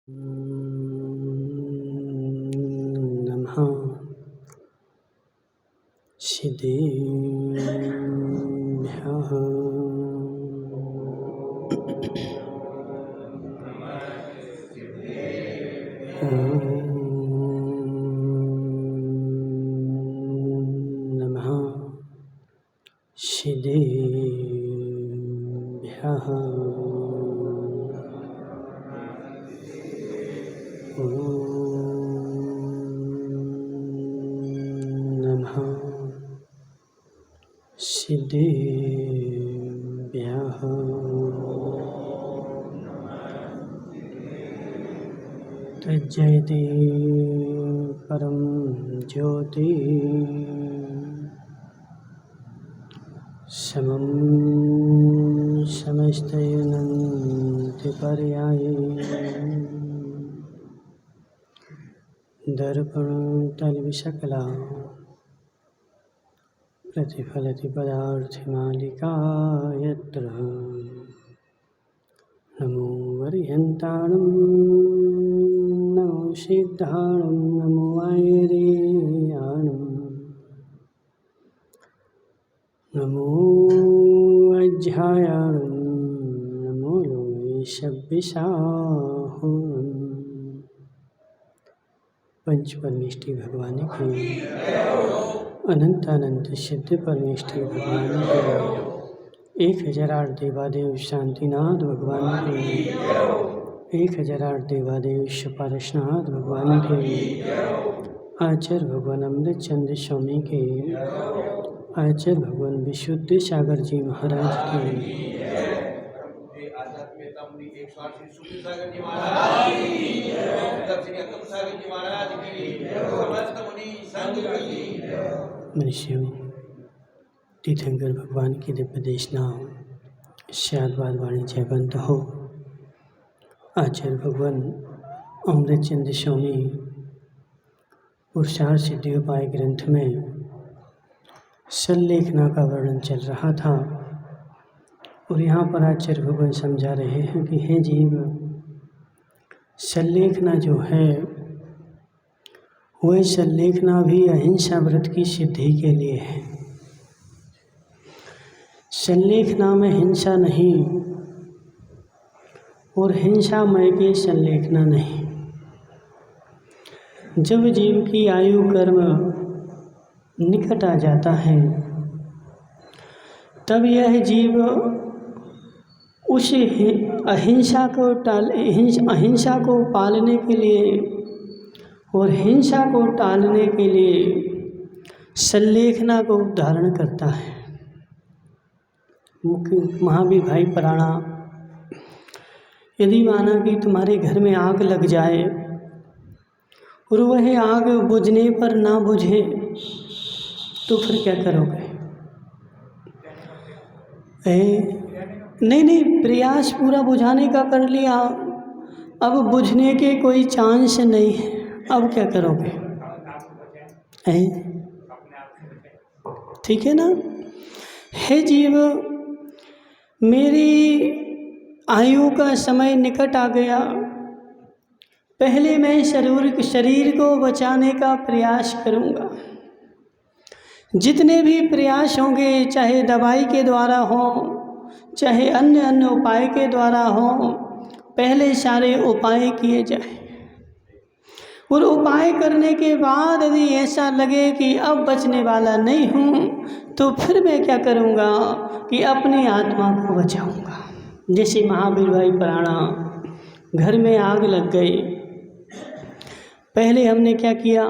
नमः सिद्धेभ्यः। नमः सिद्धेभ्यः। नमः सिद्धेभ्यः। तज्जयति परं ज्योति समं समस्तयनन्ति पर्याये दर्पणतलविशकला प्रतिफलति पदार्थमालिका यत्र नमो वरिहन्ताणं नमो सिद्धाणं नमो आयर्याणं नमो अध्यायाणं नमो लोयशब्बिशाहुरम्। पंच परमेष्ठी भगवान की अनंत अनंत सिद्ध परमेष्ठी भगवान की 1008 देवादेव शांतिनाथ भगवान के 1008 देवादेव पारसनाथ भगवान के आचार्य भगवान अमृत चंद्र स्वामी के आचार्य भगवान विशुद्ध सागर जी महाराज के मनुष्यों तीर्थंकर भगवान की दिव्य देशना शादवाद वाणी जयवंत हो। आचार्य भगवान अमृत चंद्र स्वामी पुरुषार्थ सिद्धि उपाय ग्रंथ में सल्लेखना का वर्णन चल रहा था और यहाँ पर आचार्य भगवान समझा रहे हैं कि हे जीव, सल्लेखना जो है वह सल्लेखना भी अहिंसा व्रत की सिद्धि के लिए है। सल्लेखना में हिंसा नहीं और हिंसामय के सल्लेखना नहीं। जब जीव की आयु कर्म निकट आ जाता है तब यह जीव उस अहिंसा को पालने के लिए और हिंसा को टालने के लिए सल्लेखना को धारण करता है। मुख्य महावीर भाई पराणा, यदि माना कि तुम्हारे घर में आग लग जाए और वह आग बुझने पर ना बुझे तो फिर क्या करोगे? नहीं, प्रयास पूरा बुझाने का कर लिया, अब बुझने के कोई चांस नहीं है, अब क्या करोगे? ठीक है ना? हे जीव, मेरी आयु का समय निकट आ गया, पहले मैं शरीर को बचाने का प्रयास करूंगा। जितने भी प्रयास होंगे, चाहे दवाई के द्वारा हो, चाहे अन्य उपाय के द्वारा हो, पहले सारे उपाय किए जाए और उपाय करने के बाद यदि ऐसा लगे कि अब बचने वाला नहीं हूँ तो फिर मैं क्या करूँगा कि अपनी आत्मा को बचाऊँगा। जैसे महावीर भाई पराणा, घर में आग लग गई, पहले हमने क्या किया?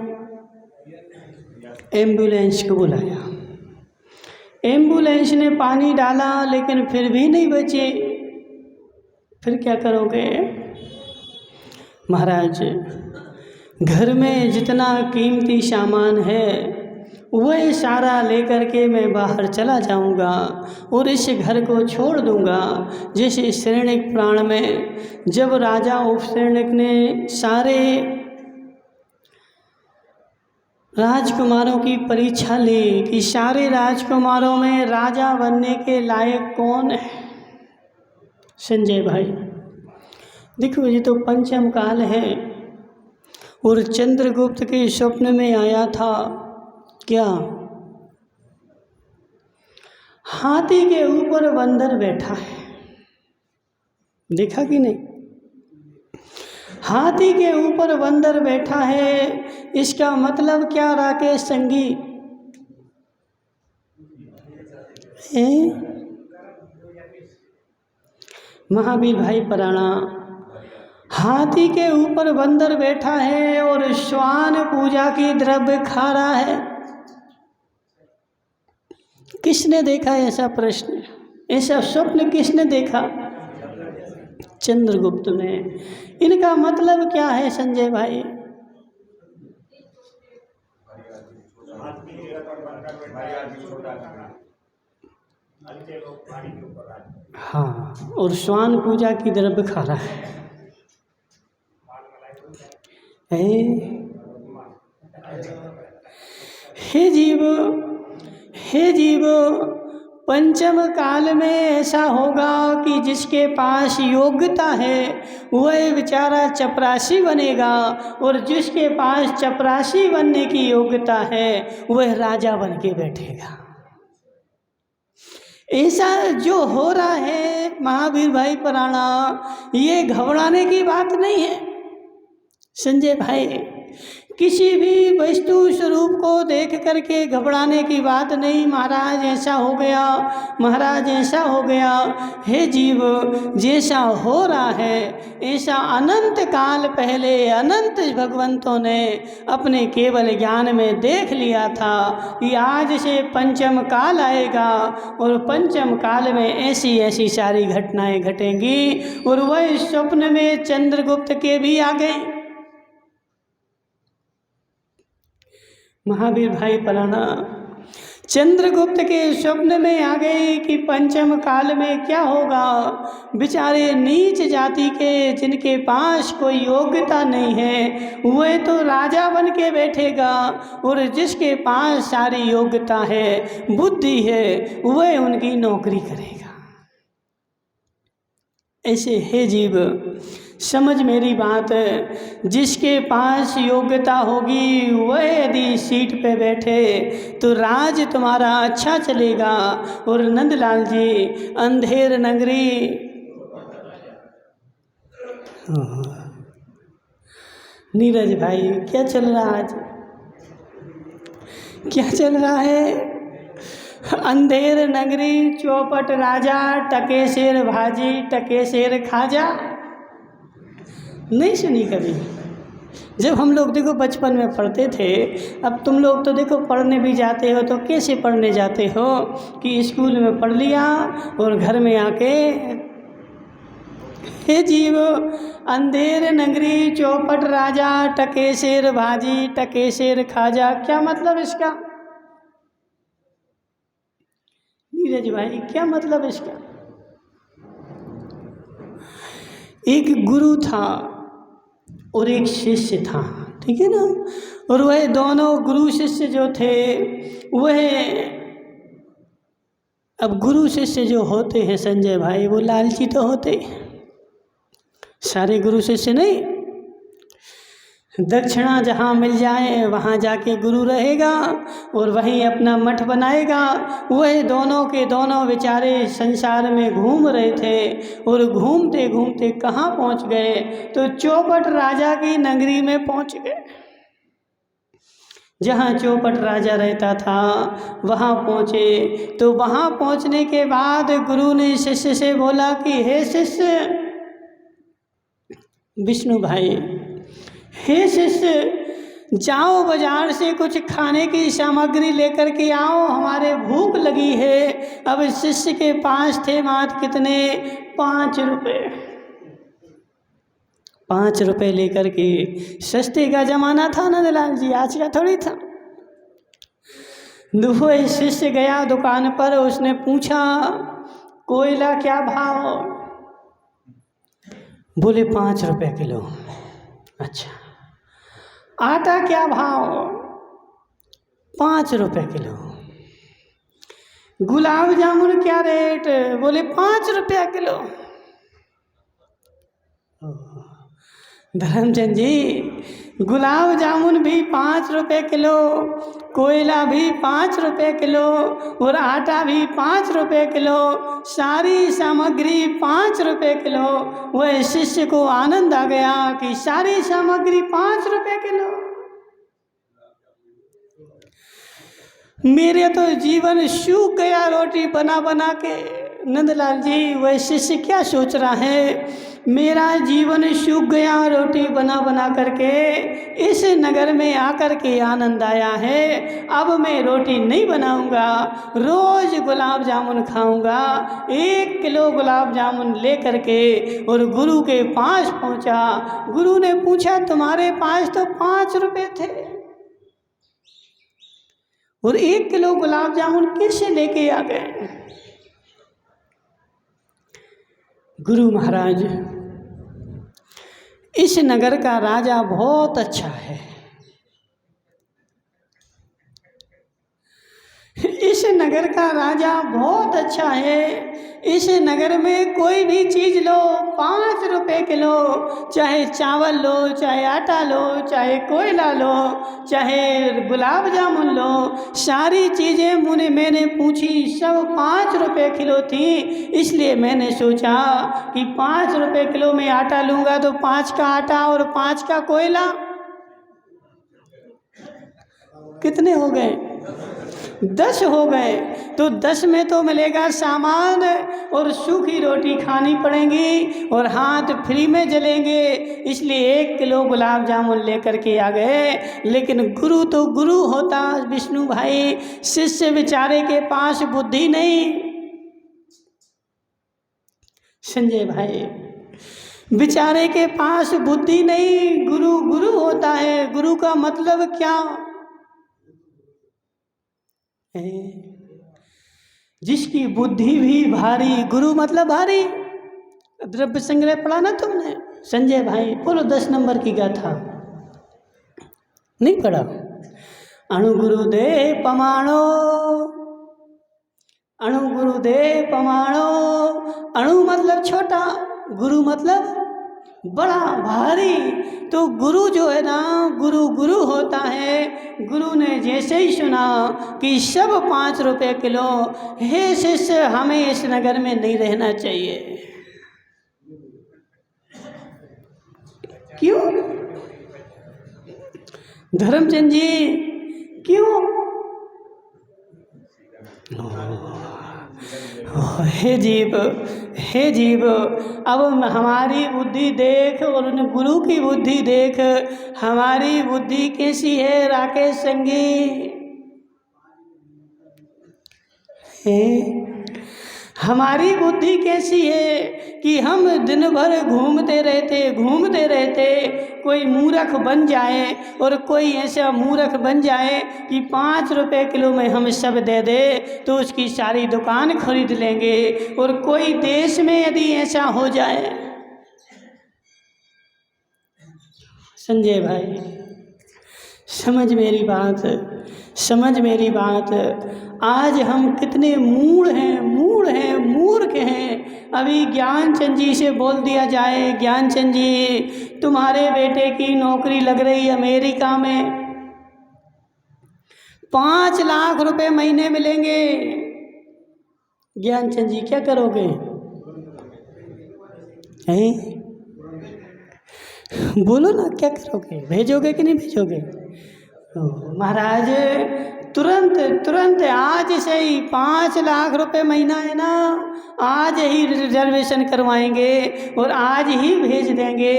एम्बुलेंस को बुलाया। एम्बुलेंस ने पानी डाला लेकिन फिर भी नहीं बचे, फिर क्या करोगे? महाराज, घर में जितना कीमती सामान है वह सारा लेकर के मैं बाहर चला जाऊंगा और इस घर को छोड़ दूंगा। जैसे शरण्यक पुराण में जब राजा उपशरण्यक ने सारे राजकुमारों की परीक्षा ली कि सारे राजकुमारों में राजा बनने के लायक कौन है? संजय भाई, देखो ये तो पंचम काल है। और चंद्रगुप्त के स्वप्न में आया था क्या? हाथी के ऊपर बंदर बैठा है, देखा कि नहीं? हाथी के ऊपर बंदर बैठा है, इसका मतलब क्या राकेश संगी? महावीर भाई पराणा, हाथी के ऊपर बंदर बैठा है और श्वान पूजा की द्रव्य खा रहा है। किसने देखा ऐसा प्रश्न? ऐसा स्वप्न किसने देखा? चंद्रगुप्त ने। इनका मतलब क्या है संजय भाई? हाँ, और श्वान पूजा की द्रव्य खा रहा है। हे जीव, हे जीव, पंचम काल में ऐसा होगा कि जिसके पास योग्यता है वह बेचारा चपरासी बनेगा, और जिसके पास चपरासी बनने की योग्यता है वह राजा बन के बैठेगा। ऐसा जो हो रहा है महावीर भाई पराणा, ये घबराने की बात नहीं है संजय भाई। किसी भी वस्तु स्वरूप को देख करके घबराने की बात नहीं। महाराज ऐसा हो गया, महाराज ऐसा हो गया। हे जीव, जैसा हो रहा है ऐसा अनंत काल पहले अनंत भगवंतों ने अपने केवल ज्ञान में देख लिया था कि आज से पंचम काल आएगा और पंचम काल में ऐसी ऐसी सारी घटनाएं घटेंगी। और वह स्वप्न में चंद्रगुप्त के भी आ गए। महावीर भाई पराणा, चंद्रगुप्त के स्वप्न में आ गए कि पंचम काल में क्या होगा। बेचारे नीच जाति के जिनके पास कोई योग्यता नहीं है वह तो राजा बन के बैठेगा, और जिसके पास सारी योग्यता है, बुद्धि है, वह उनकी नौकरी करेगा। ऐसे हे जीव, समझ मेरी बात, जिसके पास योग्यता होगी वह यदि सीट पे बैठे तो राज तुम्हारा अच्छा चलेगा। और नंदलाल जी, अंधेर नगरी, नीरज भाई क्या चल रहा है आज? क्या चल रहा है? अंधेर नगरी, चौपट राजा, टके शेर भाजी, टके शेर खाजा। नहीं सुनी कभी? जब हम लोग देखो बचपन में पढ़ते थे, अब तुम लोग तो देखो पढ़ने भी जाते हो, तो कैसे पढ़ने जाते हो कि स्कूल में पढ़ लिया और घर में आके हे जीव, अंधेर नगरी, चौपट राजा, टके शेर भाजी, टके शेर खाजा। क्या मतलब इसका? नीरज भाई क्या मतलब इसका? एक गुरु था और एक शिष्य था, ठीक है ना। और वह दोनों गुरु शिष्य जो थे वह, अब गुरु शिष्य जो होते हैं संजय भाई, वो लालची तो होते, सारे गुरु शिष्य नहीं। दक्षिणा जहाँ मिल जाए वहाँ जाके गुरु रहेगा और वहीं अपना मठ बनाएगा। वह दोनों के दोनों बेचारे संसार में घूम रहे थे, और घूमते घूमते कहाँ पहुँच गए? तो चौपट राजा की नगरी में पहुँच गए। जहाँ चौपट राजा रहता था वहाँ पहुँचे। तो वहाँ पहुँचने के बाद गुरु ने शिष्य से बोला कि हे शिष्य, विष्णु भाई, हे शिष्य, जाओ बाजार से कुछ खाने की सामग्री लेकर के आओ, हमारे भूख लगी है। अब शिष्य के पास थे मात्र कितने? 5 रुपये। 5 रुपये लेकर के, सस्ते का जमाना था ना दलाल जी, आज का थोड़ी था। वह शिष्य गया दुकान पर, उसने पूछा कोयला क्या भाव? बोले 5 रुपये किलो। अच्छा, आटा क्या भाव? 5 रुपये किलो। गुलाब जामुन क्या रेट? बोले 5 रुपया किलो। धर्मचंद जी, गुलाब जामुन भी 5 रुपए किलो, कोयला भी 5 रुपए किलो और आटा भी 5 रुपए किलो, सारी सामग्री 5 रुपए किलो। वह शिष्य को आनंद आ गया कि सारी सामग्री 5 रुपए किलो। मेरे तो जीवन सूख गया रोटी बना बना के। नंदलाल जी, वह शिष्य क्या सोच रहा है? मेरा जीवन सूख गया रोटी बना बना करके, इस नगर में आकर के आनंद आया है। अब मैं रोटी नहीं बनाऊंगा, रोज गुलाब जामुन खाऊंगा। 1 किलो गुलाब जामुन ले करके और गुरु के पास पहुंचा। गुरु ने पूछा, तुम्हारे पास तो 5 रुपए थे और 1 किलो गुलाब जामुन कैसे लेके आ गए? गुरु महाराज, इस नगर का राजा बहुत अच्छा है। इस नगर का राजा बहुत अच्छा है। इस नगर में कोई भी चीज़ लो 5 रुपए किलो, चाहे चावल लो, चाहे आटा लो, चाहे कोयला लो, चाहे गुलाब जामुन लो, सारी चीज़ें मैंने पूछी, सब 5 रुपए किलो थी। इसलिए मैंने सोचा कि 5 रुपए किलो में आटा लूँगा तो 5 का आटा और 5 का कोयला कितने हो गए? 10 हो गए। तो 10 में तो मिलेगा सामान और सूखी रोटी खानी पड़ेगी और हाथ फ्री में जलेंगे। इसलिए 1 किलो गुलाब जामुन लेकर के आ गए। लेकिन गुरु तो गुरु होता विष्णु भाई, शिष्य बेचारे के पास बुद्धि नहीं। संजय भाई, बेचारे के पास बुद्धि नहीं। गुरु गुरु होता है। गुरु का मतलब क्या है? जिसकी बुद्धि भी भारी। गुरु मतलब भारी। द्रव्य संग्रह पढ़ा ना तुमने? संजय भाई बोलो 10 नंबर की गाथा नहीं पढ़ा? अणु गुरुदेव पमाणो, अणु गुरुदेव पमाणो। अणु मतलब छोटा, गुरु मतलब बड़ा भारी। तो गुरु जो है ना, गुरु गुरु होता है। गुरु ने जैसे ही सुना कि सब 5 रुपए किलो, हे शिष्य हमें इस नगर में नहीं रहना चाहिए। क्यों धर्मचंद जी, क्यों? हे जीव, हे जीव, अब हमारी बुद्धि देख और उन गुरु की बुद्धि देख। हमारी बुद्धि कैसी है राकेश संगी? हमारी बुद्धि कैसी है कि हम दिन भर घूमते रहते कोई मूर्ख बन जाए और कोई ऐसा मूर्ख बन जाए कि 5 रुपए किलो में हम सब दे दे तो उसकी सारी दुकान खरीद लेंगे। और कोई देश में यदि ऐसा हो जाए, संजय भाई समझ मेरी बात, समझ मेरी बात। आज हम कितने मूढ़ हैं, मूर्ख हैं। अभी ज्ञानचंद जी से बोल दिया जाए, ज्ञानचंद जी तुम्हारे बेटे की नौकरी लग रही अमेरिका में, 5 लाख रुपए महीने मिलेंगे। ज्ञानचंद जी क्या करोगे? हैं? बोलो ना, क्या करोगे? भेजोगे कि नहीं भेजोगे? महाराज तुरंत आज से ही 5 लाख रुपए महीना है ना, आज ही रिजर्वेशन करवाएंगे और आज ही भेज देंगे।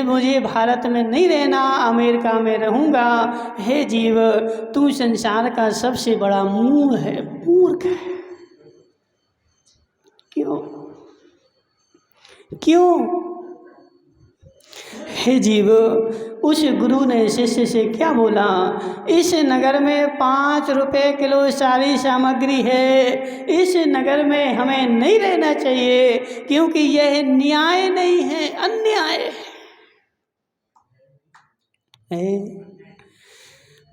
मुझे भारत में नहीं रहना, अमेरिका में रहूँगा। हे जीव, तू संसार का सबसे बड़ा मूर्ख है। क्यों? हे जीव, उस गुरु ने शिष्य से क्या बोला? इस नगर में 5 रुपए किलो सारी सामग्री है। इस नगर में हमें नहीं रहना चाहिए क्योंकि यह न्याय नहीं है, अन्याय है।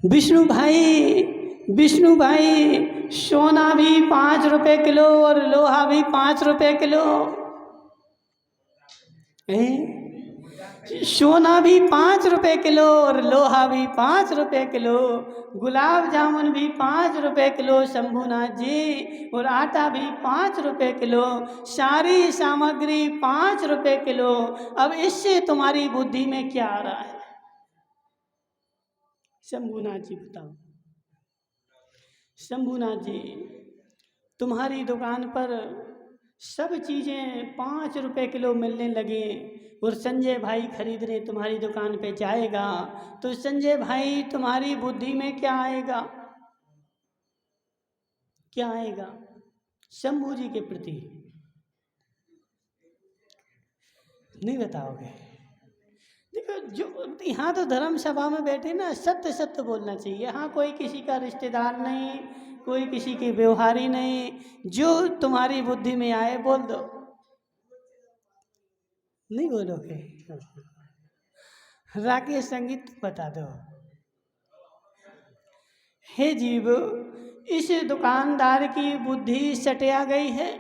विष्णु भाई सोना भी 5 रुपए किलो और लोहा भी 5 रुपए किलो है। सोना भी 5 रुपए किलो और लोहा भी 5 रुपए किलो, गुलाब जामुन भी 5 रुपए किलो शंभूनाथ जी, और आटा भी 5 रुपए किलो, सारी सामग्री 5 रुपए किलो। अब इससे तुम्हारी बुद्धि में क्या आ रहा है शंभूनाथ जी बताओ। शंभूनाथ जी, तुम्हारी दुकान पर सब चीज़ें 5 रुपए किलो मिलने लगे और संजय भाई खरीदने तुम्हारी दुकान पे जाएगा तो संजय भाई तुम्हारी बुद्धि में क्या आएगा, क्या आएगा शंभू जी के प्रति? नहीं बताओगे? देखो, जो यहाँ तो धर्म सभा में बैठे ना, सत्य सत्य बोलना चाहिए। यहाँ कोई किसी का रिश्तेदार नहीं, कोई किसी की व्यवहारी नहीं, जो तुम्हारी बुद्धि में आए बोल दो। नहीं बोलोगे? राकेश संगीत बता दो। हे जीव, इस दुकानदार की बुद्धि सटिया गई है,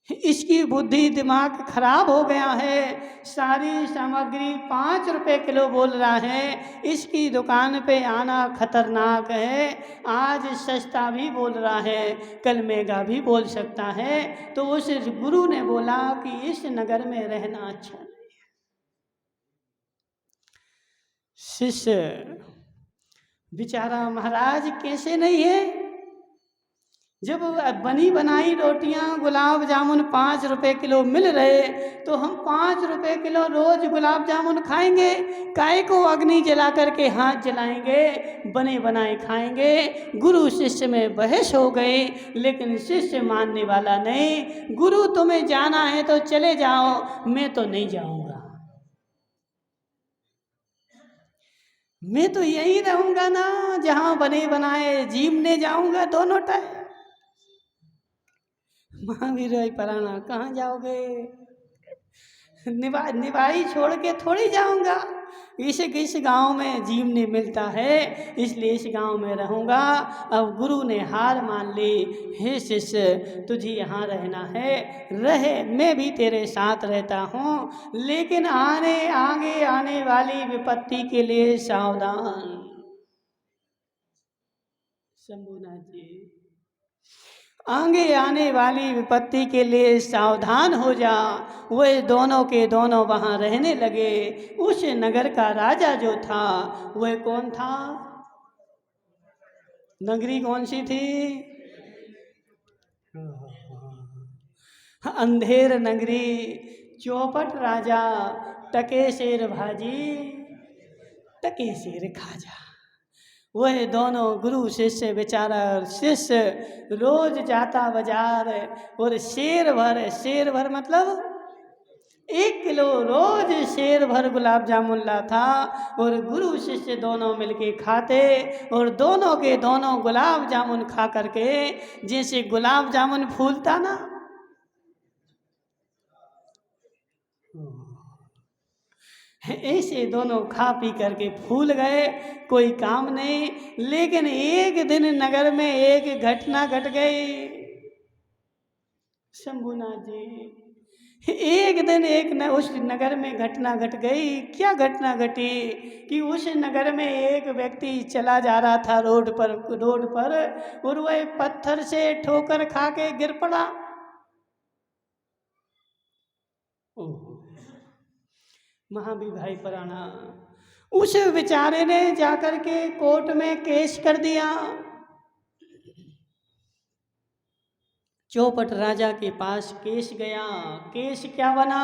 इसकी बुद्धि दिमाग खराब हो गया है। सारी सामग्री 5 रुपए किलो बोल रहा है, इसकी दुकान पे आना खतरनाक है। आज सस्ता भी बोल रहा है, कल महंगा भी बोल सकता है। तो उस गुरु ने बोला कि इस नगर में रहना अच्छा नहीं। शिष्य बेचारा महाराज कैसे नहीं है, जब बनी बनाई रोटियां गुलाब जामुन 5 रुपए किलो मिल रहे तो हम 5 रुपए किलो रोज गुलाब जामुन खाएंगे? काय को अग्नि जला करके हाथ जलाएंगे, बने बनाए खाएंगे। गुरु शिष्य में बहस हो गई, लेकिन शिष्य मानने वाला नहीं। गुरु तुम्हें जाना है तो चले जाओ, मैं तो नहीं जाऊंगा, मैं तो यहीं रहूंगा ना, जहां बने बनाए जीमने जाऊंगा दोनों टाइम। महावीर भाई पराना, कहाँ जाओगे? निवाई छोड़ के थोड़ी जाऊंगा। इस गांव में जीव नहीं मिलता है, इसलिए इस गांव में रहूंगा। अब गुरु ने हार मान ली। हे शिष्य, तुझे यहाँ रहना है, रहे, मैं भी तेरे साथ रहता हूँ, लेकिन आगे आने वाली विपत्ति के लिए सावधान। शंभूनाथ जी, आगे आने वाली विपत्ति के लिए सावधान हो जा। वे दोनों के दोनों वहाँ रहने लगे। उस नगर का राजा जो था वह कौन था? नगरी कौन सी थी? अंधेर नगरी। चौपट राजा, टके शेर भाजी, टके शेर खाजा। वह दोनों गुरु शिष्य, बेचारा शिष्य रोज जाता बाजार और शेर भर मतलब 1 किलो रोज शेर भर गुलाब जामुन लाता और गुरु शिष्य दोनों मिलके खाते और दोनों के दोनों गुलाब जामुन खा करके जैसे गुलाब जामुन फूलता ना, ऐसे दोनों खा पी करके फूल गए। कोई काम नहीं। लेकिन एक दिन नगर में एक घटना घट गई। शंभूनाथ जी, एक दिन उस नगर में घटना घट गई। क्या घटना घटी कि उस नगर में एक व्यक्ति चला जा रहा था रोड पर और वह पत्थर से ठोकर खा के गिर पड़ा। महावीर भाई पराना, उस बेचारे ने जाकर के कोर्ट में केस कर दिया। चौपट राजा के पास केस गया। केस क्या बना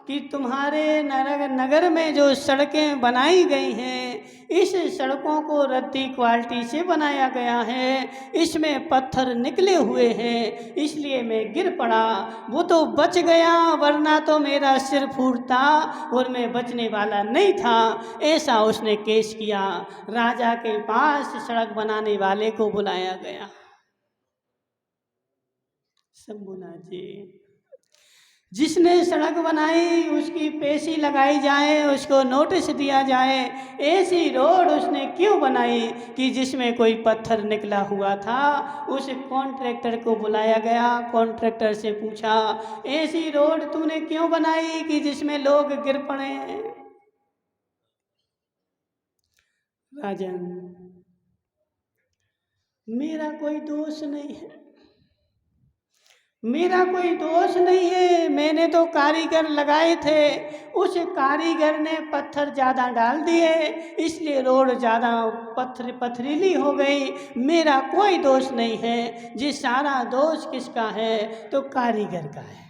कि तुम्हारे नगर में जो सड़कें बनाई गई हैं, इस सड़कों को रद्दी क्वालिटी से बनाया गया है, इसमें पत्थर निकले हुए हैं, इसलिए मैं गिर पड़ा। वो तो बच गया, वरना तो मेरा सिर फूटता और मैं बचने वाला नहीं था। ऐसा उसने केस किया। राजा के पास सड़क बनाने वाले को बुलाया गया। शंभूनाथ जी, जिसने सड़क बनाई उसकी पेशी लगाई जाए, उसको नोटिस दिया जाए। ऐसी रोड उसने क्यों बनाई कि जिसमें कोई पत्थर निकला हुआ था। उस कॉन्ट्रैक्टर को बुलाया गया, कॉन्ट्रैक्टर से पूछा, ऐसी रोड तूने क्यों बनाई कि जिसमें लोग गिर पड़े। राजन, मेरा कोई दोष नहीं है, मेरा कोई दोष नहीं है, मैंने तो कारीगर लगाए थे, उस कारीगर ने पत्थर ज़्यादा डाल दिए, इसलिए रोड ज़्यादा पथरीली हो गई। मेरा कोई दोष नहीं है। ये सारा दोष किसका है? तो कारीगर का है।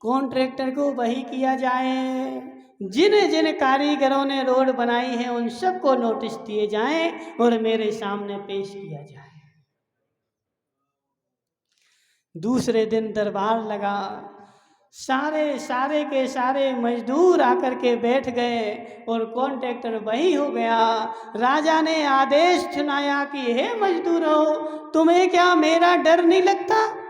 कॉन्ट्रैक्टर को वही किया जाए, जिन जिन कारीगरों ने रोड बनाई है उन सबको नोटिस दिए जाएं और मेरे सामने पेश किया जाए। दूसरे दिन दरबार लगा, सारे के सारे मजदूर आकर के बैठ गए और कॉन्ट्रैक्टर वही हो गया। राजा ने आदेश सुनाया कि हे मजदूरों, तुम्हें क्या मेरा डर नहीं लगता?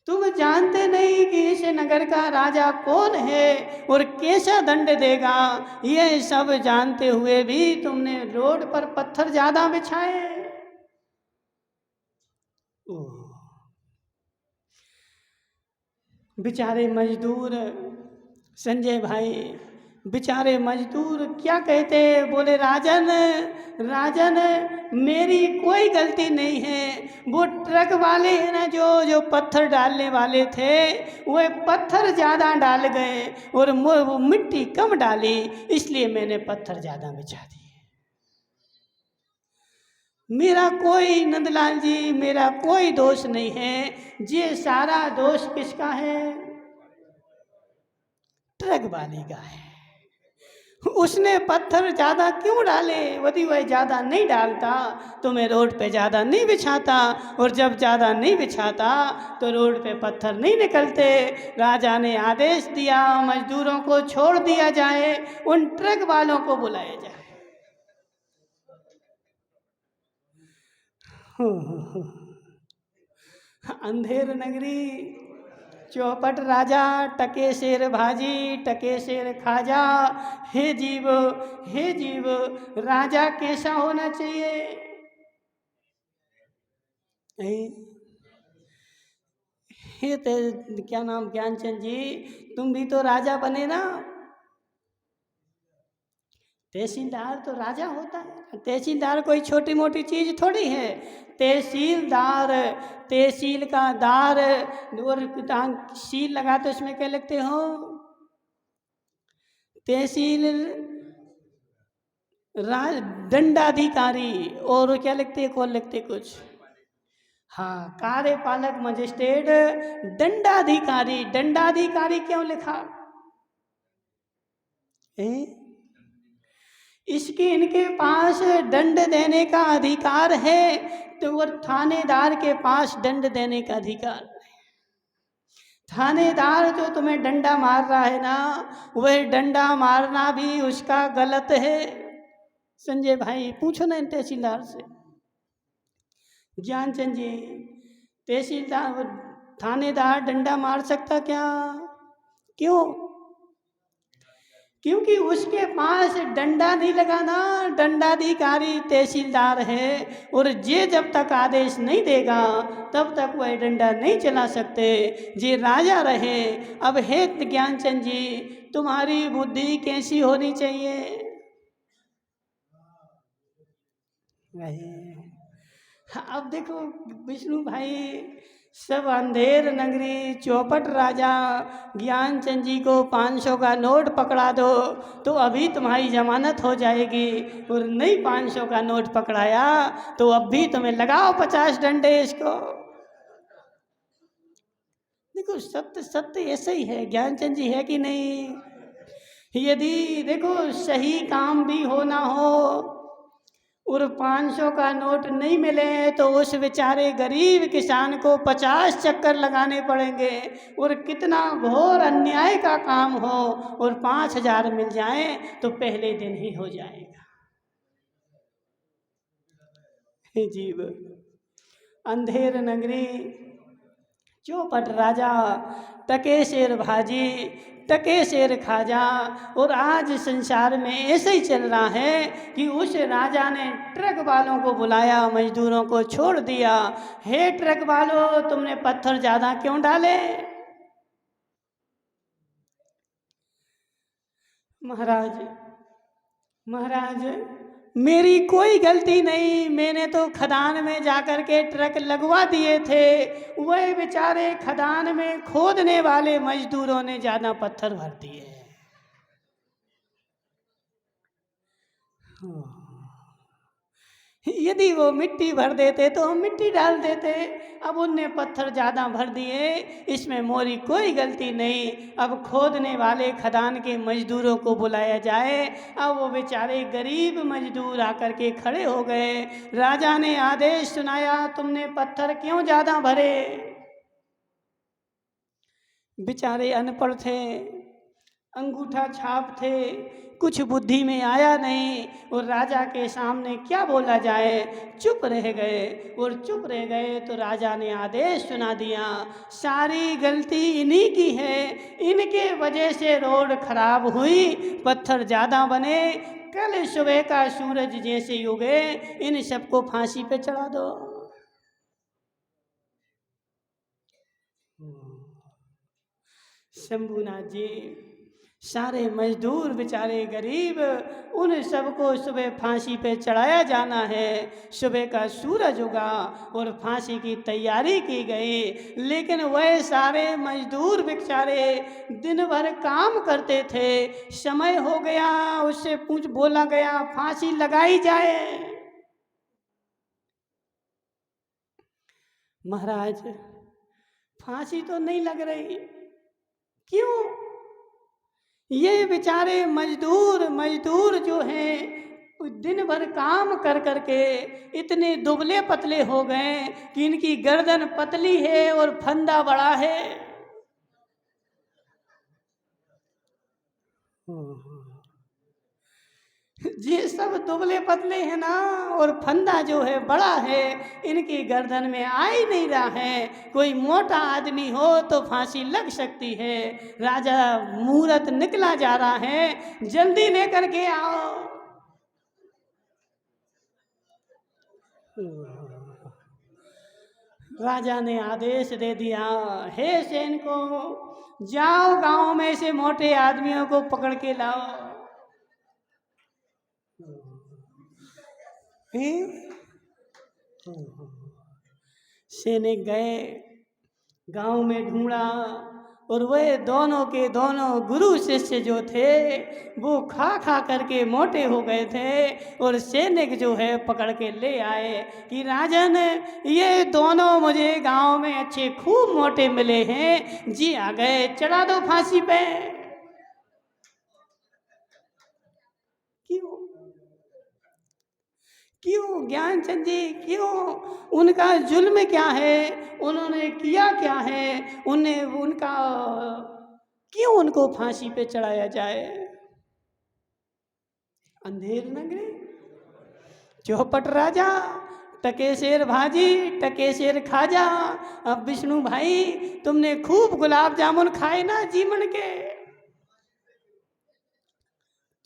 तुम जानते नहीं कि इस नगर का राजा कौन है और कैसा दंड देगा? ये सब जानते हुए भी तुमने रोड पर पत्थर ज्यादा बिछाए। बेचारे मजदूर, संजय भाई, बेचारे मजदूर क्या कहते? बोले राजन, राजन मेरी कोई गलती नहीं है, वो ट्रक वाले हैं ना जो पत्थर डालने वाले थे, वो पत्थर ज़्यादा डाल गए और वो मिट्टी कम डाली, इसलिए मैंने पत्थर ज़्यादा बिछा दिए। मेरा कोई, नंदलाल जी, मेरा कोई दोष नहीं है। ये सारा दोष किसका है? ट्रक वाले का है। उसने पत्थर ज़्यादा क्यों डाले? यदि वह ज़्यादा नहीं डालता तो मैं रोड पे ज़्यादा नहीं बिछाता, और जब ज़्यादा नहीं बिछाता तो रोड पे पत्थर नहीं निकलते। राजा ने आदेश दिया मजदूरों को छोड़ दिया जाए, उन ट्रक वालों को बुलाया जाए। अंधेर नगरी, चौपट राजा, टके शेर भाजी, टके शेर खाजा। हे जीव, हे जीव, राजा कैसा होना चाहिए? हे क्या नाम, ज्ञानचंद जी, तुम भी तो राजा बने ना। तहसीलदार तो राजा होता है। तहसीलदार कोई छोटी मोटी चीज़ थोड़ी है। तहसीलदार, तहसील का दार, और सील लगाते उसमें क्या लिखते हो? तहसील दंडाधिकारी, और क्या लिखते, कौन लिखते कुछ? हाँ, कार्यपालक मजिस्ट्रेट, दंडाधिकारी। दंडाधिकारी क्यों लिखा? इसके इनके पास दंड देने का अधिकार है, तो वो थानेदार के पास दंड देने का अधिकार है। थानेदार जो तुम्हें डंडा मार रहा है ना, वह डंडा मारना भी उसका गलत है। संजय भाई पूछो ना तहसीलदार से। ज्ञानचंद जी, तहसीलदार, थानेदार डंडा मार सकता क्या? क्यों? क्योंकि उसके पास डंडा नहीं लगाना, दंडाधिकारी तहसीलदार है, और ये जब तक आदेश नहीं देगा तब तक वह डंडा नहीं चला सकते। ये राजा रहे। अब हे ज्ञानचंद जी, तुम्हारी बुद्धि कैसी होनी चाहिए? अब देखो विष्णु भाई, सब अंधेर नगरी, चौपट राजा ज्ञानचंद जी को 500 का नोट पकड़ा दो तो अभी तुम्हारी जमानत हो जाएगी, और नहीं 500 का नोट पकड़ाया तो अब भी तुम्हें लगाओ 50 डंडे इसको। देखो सत्य सत्य ऐसे ही है ज्ञानचंद जी, है कि नहीं? यदि देखो सही काम भी होना हो और 500 का नोट नहीं मिले तो उस बेचारे गरीब किसान को 50 चक्कर लगाने पड़ेंगे, और कितना घोर अन्याय का काम हो, और 5000 मिल जाए तो पहले दिन ही हो जाएगा। जीव, अंधेर नगरी, चौपट राजा, टके शेर भाजी, टके शेर खाजा। और आज संसार में ऐसे ही चल रहा है कि उस राजा ने ट्रक वालों को बुलाया, मजदूरों को छोड़ दिया। हे ट्रक वालों, तुमने पत्थर ज़्यादा क्यों डाले? महाराज, महाराज मेरी कोई गलती नहीं, मैंने तो खदान में जाकर के ट्रक लगवा दिए थे। वह बेचारे खदान में खोदने वाले मजदूरों ने ज़्यादा पत्थर भर दिए। यदि वो मिट्टी भर देते तो हम मिट्टी डाल देते, अब उनने पत्थर ज़्यादा भर दिए, इसमें मोरी कोई गलती नहीं। अब खोदने वाले खदान के मजदूरों को बुलाया जाए। अब वो बेचारे गरीब मजदूर आकर के खड़े हो गए। राजा ने आदेश सुनाया, तुमने पत्थर क्यों ज़्यादा भरे? बेचारे अनपढ़ थे, अंगूठा छाप थे, कुछ बुद्धि में आया नहीं और राजा के सामने क्या बोला जाए, चुप रह गए। और चुप रह गए तो राजा ने आदेश सुना दिया, सारी गलती इन्हीं की है, इनके वजह से रोड खराब हुई, पत्थर ज़्यादा बने। कल सुबह का सूरज जैसे ही उगे, इन सबको फांसी पे चढ़ा दो। शंभूनाथ जी, सारे मजदूर बेचारे गरीब, उन सबको सुबह फांसी पे चढ़ाया जाना है। सुबह का सूरज उगा और फांसी की तैयारी की गई, लेकिन वह सारे मजदूर बेचारे दिन भर काम करते थे। समय हो गया, उससे बोला गया फांसी लगाई जाए। महाराज, फांसी तो नहीं लग रही। क्यों? ये बेचारे मजदूर जो हैं दिन भर काम कर कर के इतने दुबले पतले हो गए कि इनकी गर्दन पतली है और फंदा बड़ा है। ये सब दुबले पतले हैं ना, और फंदा जो है बड़ा है, इनकी गर्दन में आ ही नहीं रहा है। कोई मोटा आदमी हो तो फांसी लग सकती है। राजा, मुहूर्त निकला जा रहा है, जल्दी लेकर के आओ। राजा ने आदेश दे दिया, हे सैनिकों, जाओ गांव में से मोटे आदमियों को पकड़ के लाओ। सैनिक गए, गांव में ढूंढा, और वह दोनों के दोनों गुरु शिष्य जो थे वो खा खा करके मोटे हो गए थे। और सैनिक जो है पकड़ के ले आए कि राजन, ये दोनों मुझे गांव में अच्छे खूब मोटे मिले हैं, जी आ गए, चढ़ा दो फांसी पे। क्यों? क्यों ज्ञानचंद जी, क्यों? उनका जुल्म क्या है? उन्होंने किया क्या है? उनका क्यों उनको फांसी पे चढ़ाया जाए? अंधेर नगरी, चौपट राजा, टके शेर भाजी, टके शेर खाजा। अब विष्णु भाई, तुमने खूब गुलाब जामुन खाए ना जीवन के,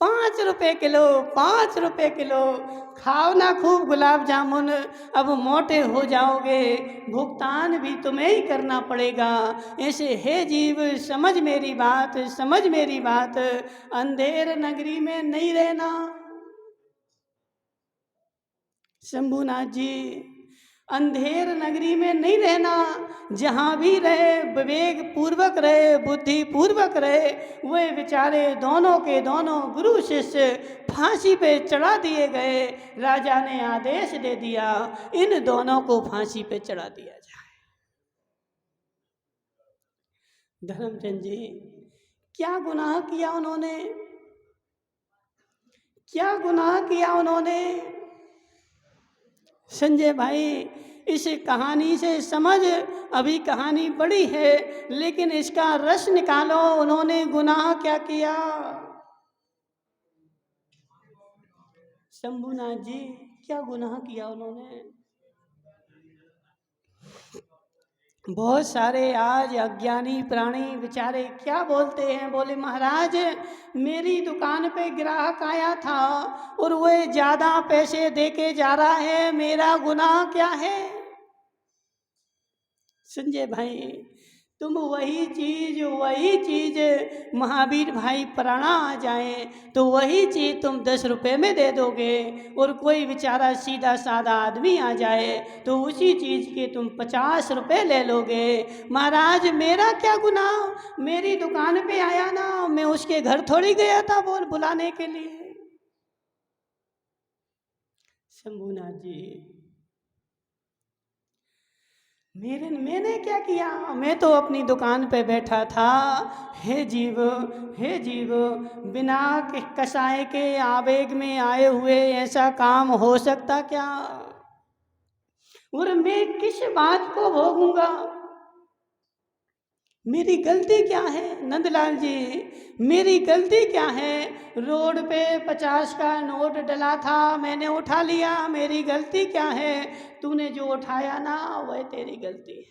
5 रुपए किलो, 5 रुपए किलो खाओ ना खूब गुलाब जामुन। अब मोटे हो जाओगे, भुगतान भी तुम्हें ही करना पड़ेगा। ऐसे हे जीव, समझ मेरी बात, समझ मेरी बात, अंधेर नगरी में नहीं रहना। शंभूनाथ जी, अंधेर नगरी में नहीं रहना, जहाँ भी रहे विवेक पूर्वक रहे, बुद्धि पूर्वक रहे। वे बेचारे दोनों के दोनों गुरु शिष्य फांसी पे चढ़ा दिए गए। राजा ने आदेश दे दिया, इन दोनों को फांसी पे चढ़ा दिया जाए। धर्मचंद जी, क्या गुनाह किया उन्होंने? क्या गुनाह किया उन्होंने? संजय भाई, इस कहानी से समझ, अभी कहानी बड़ी है लेकिन इसका रस निकालो, उन्होंने गुनाह क्या किया? शंभूनाथ जी, क्या गुनाह किया उन्होंने? बहुत सारे आज अज्ञानी प्राणी बेचारे क्या बोलते हैं, बोले महाराज मेरी दुकान पे ग्राहक आया था और वह ज़्यादा पैसे दे के जा रहा है, मेरा गुनाह क्या है। संजय भाई तुम वही चीज महावीर भाई प्राणा आ जाए तो वही चीज तुम 10 रुपए में दे दोगे, और कोई बेचारा सीधा साधा आदमी आ जाए तो उसी चीज के तुम 50 रुपए ले लोगे। महाराज मेरा क्या गुनाह, मेरी दुकान पे आया ना, मैं उसके घर थोड़ी गया था बोल बुलाने के लिए। शंभुनाथ जी मैंने क्या किया, मैं तो अपनी दुकान पे बैठा था। हे जीव बिना कसाय के आवेग में आए हुए ऐसा काम हो सकता क्या, और मैं किस बात को भोगूंगा, मेरी गलती क्या है। नंदलाल जी मेरी गलती क्या है, रोड पे 50 का नोट डला था, मैंने उठा लिया, मेरी गलती क्या है। तूने जो उठाया ना वह तेरी गलती है,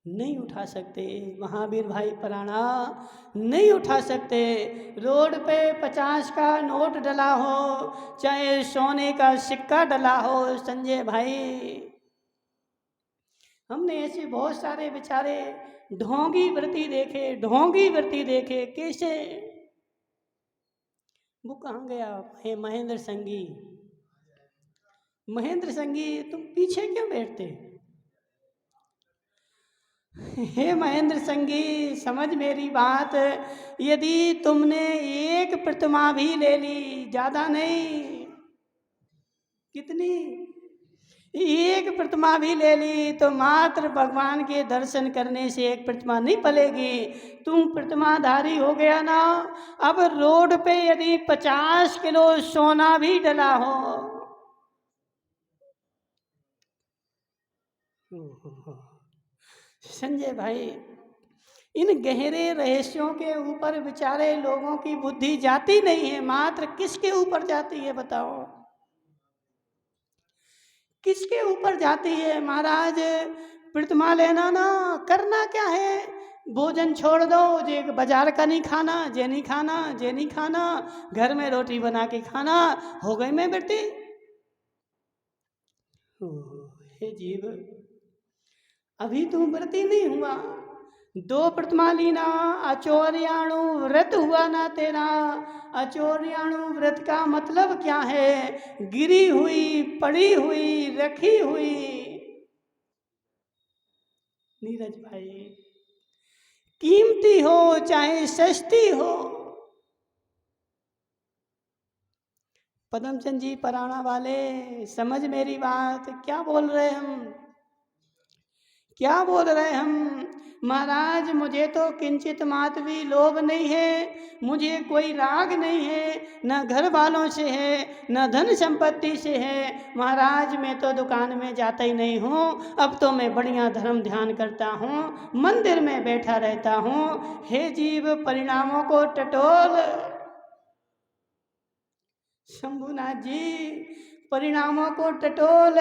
नहीं उठा सकते। महावीर भाई प्राणा नहीं उठा सकते। रोड पे 50 का नोट डला हो चाहे सोने का सिक्का डला हो, संजय भाई हमने ऐसे बहुत सारे बेचारे ढोंगी वृत्ति देखे कैसे। वो कहाँ गया है महेंद्र संगी, तुम पीछे क्यों बैठते। हे महेंद्र संगी समझ मेरी बात, यदि तुमने एक प्रतिमा भी ले ली, ज्यादा नहीं, कितनी, एक प्रतिमा भी ले ली तो मात्र भगवान के दर्शन करने से एक प्रतिमा नहीं पलेगी। तुम प्रतिमाधारी हो गया ना, अब रोड पे यदि 50 किलो सोना भी डला हो, संजय भाई इन गहरे रहस्यों के ऊपर बेचारे लोगों की बुद्धि जाती नहीं है, मात्र किसके ऊपर जाती है बताओ, किसके ऊपर जाती है। महाराज प्रतिमा लेना ना, करना क्या है, भोजन छोड़ दो, जे बाजार का नहीं खाना, जे नहीं खाना, घर में रोटी बना के खाना, हो गई मैं बेटी। हे जीव अभी तू व्रती नहीं हुआ, 2 प्रतिमा लीना, अचौरियाणु व्रत हुआ ना तेरा। अचौरियाणु व्रत का मतलब क्या है, गिरी हुई, पड़ी हुई, रखी हुई। नीरज भाई कीमती हो चाहे सस्ती हो, पदमचंद जी पराणा वाले समझ मेरी बात, क्या बोल रहे हम। महाराज मुझे तो किंचित मात्र भी लोभ नहीं है, मुझे कोई राग नहीं है, न घर वालों से है न धन संपत्ति से है। महाराज मैं तो दुकान में जाता ही नहीं हूँ, अब तो मैं बढ़िया धर्म ध्यान करता हूँ, मंदिर में बैठा रहता हूँ। हे जीव परिणामों को टटोल। शंभुनाथ जी परिणामों को टटोल,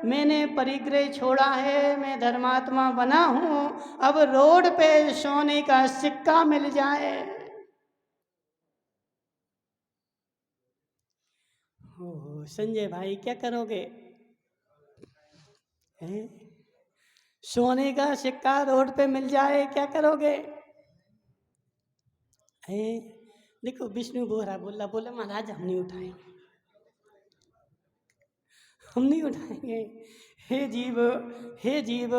मैंने परिग्रह छोड़ा है, मैं धर्मात्मा बना हूँ, अब रोड पे सोने का सिक्का मिल जाए। ओ संजय भाई क्या करोगे, हैं? सोने का सिक्का रोड पे मिल जाए क्या करोगे, हैं? देखो विष्णु बोरा बोला महाराज हम नहीं उठाएंगे, हम नहीं उठाएंगे। हे जीव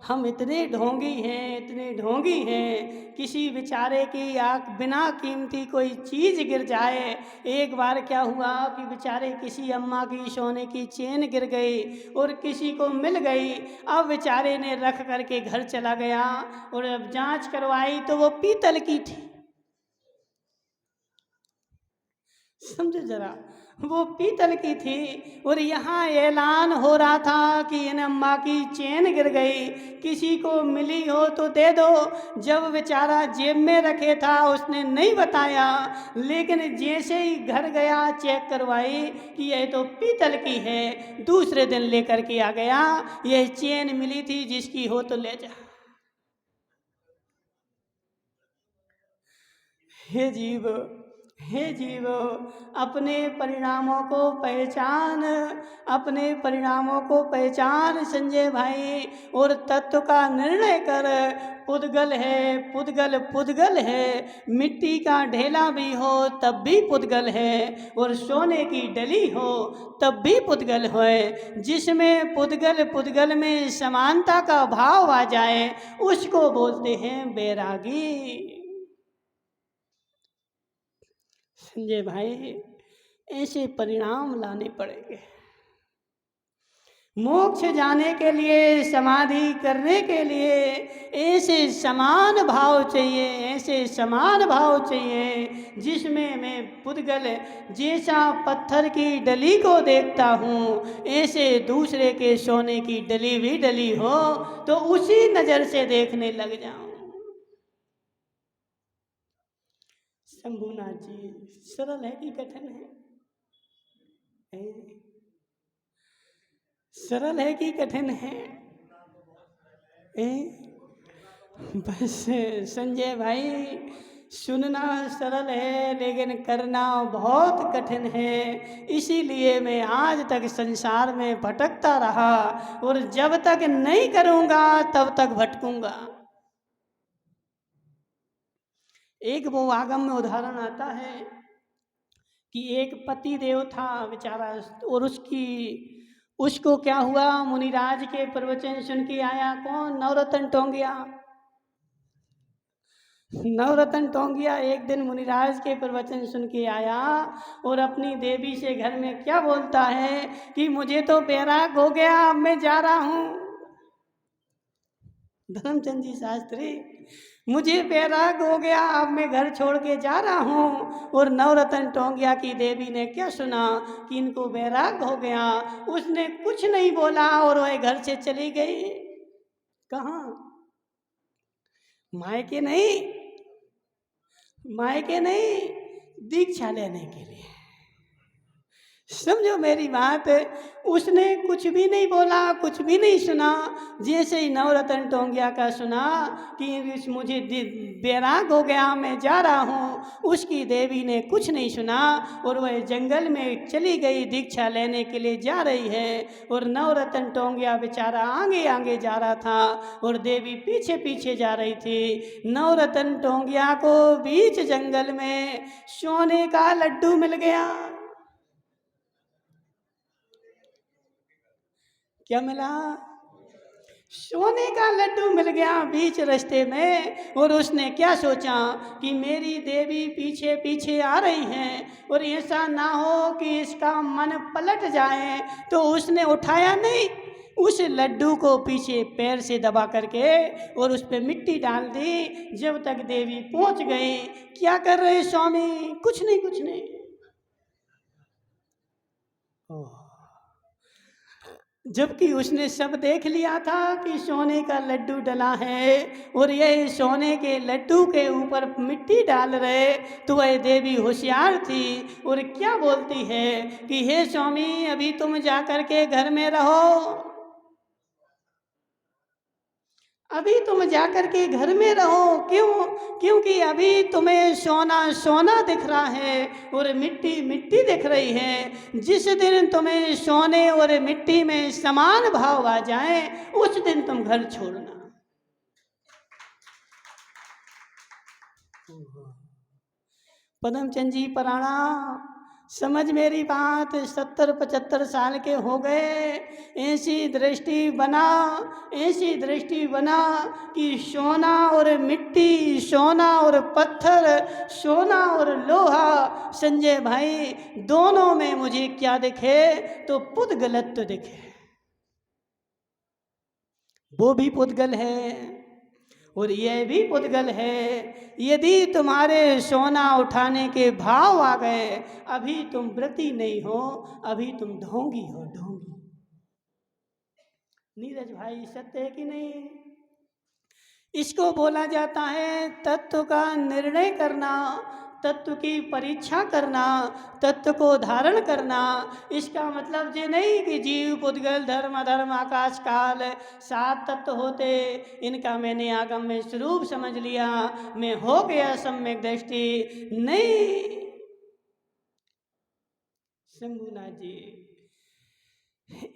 हम इतने ढोंगी हैं, किसी बेचारे की आँख बिना कीमती कोई चीज़ गिर जाए। एक बार क्या हुआ कि बेचारे किसी अम्मा की सोने की चेन गिर गई और किसी को मिल गई, अब बेचारे ने रख करके घर चला गया और अब जांच करवाई तो वो पीतल की थी। समझो जरा, वो पीतल की थी। और यहाँ ऐलान हो रहा था कि इन अम्मा की चेन गिर गई, किसी को मिली हो तो दे दो। जब बेचारा जेब में रखे था उसने नहीं बताया, लेकिन जैसे ही घर गया चेक करवाई कि यह तो पीतल की है, दूसरे दिन लेकर के आ गया, यह चेन मिली थी, जिसकी हो तो ले जा। हे जीव, हे जीव, अपने परिणामों को पहचान, अपने परिणामों को पहचान संजय भाई, और तत्व का निर्णय कर। पुद्गल है, पुद्गल पुद्गल है, मिट्टी का ढेला भी हो तब भी पुद्गल है, और सोने की डली हो तब भी पुद्गल है। जिसमें पुद्गल पुद्गल में समानता का भाव आ जाए उसको बोलते हैं बैरागी। संजय भाई, ऐसे परिणाम लाने पड़ेंगे। मोक्ष जाने के लिए, समाधि करने के लिए ऐसे समान भाव चाहिए, ऐसे समान भाव चाहिए जिसमें मैं पुद्गल जैसा पत्थर की डली को देखता हूँ, ऐसे दूसरे के सोने की डली भी डली हो तो उसी नज़र से देखने लग जाऊं। शंभुनाथ जी, सरल है कि कठिन है? सरल है कि कठिन है? बस संजय भाई, सुनना सरल है लेकिन करना बहुत कठिन है। इसीलिए मैं आज तक संसार में भटकता रहा, और जब तक नहीं करूँगा तब तक भटकूंगा। एक वो आगम में उदाहरण आता है कि एक पति देव था बेचारा, और उसको क्या हुआ, मुनिराज के प्रवचन सुन के आया। कौन? नवरत्न टोंगिया। नवरत्न टोंगिया एक दिन मुनिराज के प्रवचन सुन के आया, और अपनी देवी से घर में क्या बोलता है कि मुझे तो बैराग हो गया, अब मैं जा रहा हूँ। धर्मचंद जी शास्त्री, मुझे बैराग हो गया, अब मैं घर छोड़ के जा रहा हूँ। और नवरत्न टोंगिया की देवी ने क्या सुना कि इनको बैराग हो गया, उसने कुछ नहीं बोला और वह घर से चली गई। कहाँ? मायके नहीं, मायके नहीं, दीक्षा लेने के लिए। समझो मेरी बात, उसने कुछ भी नहीं बोला, कुछ भी नहीं सुना। जैसे ही नवरत्न टोंगिया का सुना कि मुझे बैराग हो गया, मैं जा रहा हूँ, उसकी देवी ने कुछ नहीं सुना और वह जंगल में चली गई, दीक्षा लेने के लिए जा रही है। और नवरत्न टोंगिया बेचारा आगे आगे जा रहा था और देवी पीछे पीछे जा रही थी। नवरत्न टोंगिया को बीच जंगल में सोने का लड्डू मिल गया। क्या मिला? सोने का लड्डू मिल गया बीच रास्ते में। और उसने क्या सोचा कि मेरी देवी पीछे पीछे आ रही हैं और ऐसा ना हो कि इसका मन पलट जाए, तो उसने उठाया नहीं, उस लड्डू को पीछे पैर से दबा करके और उस पर मिट्टी डाल दी। जब तक देवी पहुंच गई, क्या कर रहे स्वामी? कुछ नहीं, कुछ नहीं। जबकि उसने सब देख लिया था कि सोने का लड्डू डला है और यह सोने के लड्डू के ऊपर मिट्टी डाल रहे। तो वह देवी होशियार थी और क्या बोलती है कि हे स्वामी, अभी तुम जाकर के घर में रहो, अभी तुम जाकर के घर में रहो। क्यों? क्योंकि अभी तुम्हें सोना सोना दिख रहा है और मिट्टी मिट्टी दिख रही है। जिस दिन तुम्हें सोने और मिट्टी में समान भाव आ जाए, उस दिन तुम घर छोड़ना। पदमचंद जी पराणा, समझ मेरी बात। 70-75 साल के हो गए, ऐसी दृष्टि बना, ऐसी दृष्टि बना कि सोना और मिट्टी, सोना और पत्थर, सोना और लोहा, संजय भाई, दोनों में मुझे क्या दिखे? तो पुद्गलत्व दिखे। वो भी पुद्गल है और यह भी पुद्गल है, यदि तुम्हारे सोना उठाने के भाव आ गए, अभी तुम व्रती नहीं हो, अभी तुम ढोंगी हो, ढोंगी। नीरज भाई, सत्य है कि नहीं? इसको बोला जाता है तत्व का निर्णय करना, तत्व की परीक्षा करना, तत्व को धारण करना। इसका मतलब ये नहीं कि जीव, पुद्गल, धर्म, अधर्म, आकाश, काल 7 तत्व होते, इनका मैंने आगम में स्वरूप समझ लिया, मैं हो गया सम्यक दृष्टि। नहीं शंभुनाथ जी,